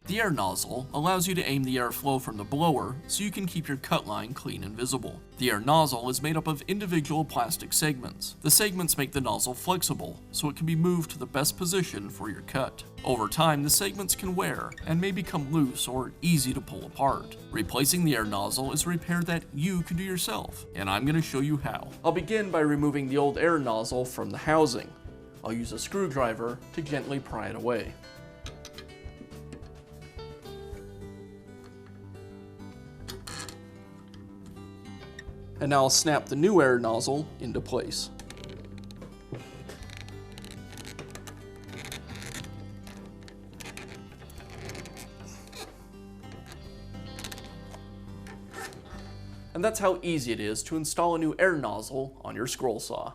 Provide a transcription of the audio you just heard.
The air nozzle allows you to aim the airflow from the blower so you can keep your cut line clean and visible. The air nozzle is made up of individual plastic segments. The segments make the nozzle flexible so it can be moved to the best position for your cut. Over time, the segments can wear and may become loose or easy to pull apart. Replacing the air nozzle is a repair that you can do yourself, and I'm going to show you how. I'll begin by removing the old air nozzle from the housing. I'll use a screwdriver to gently pry it away. And now I'll snap the new air nozzle into place. And that's how easy it is to install a new air nozzle on your scroll saw.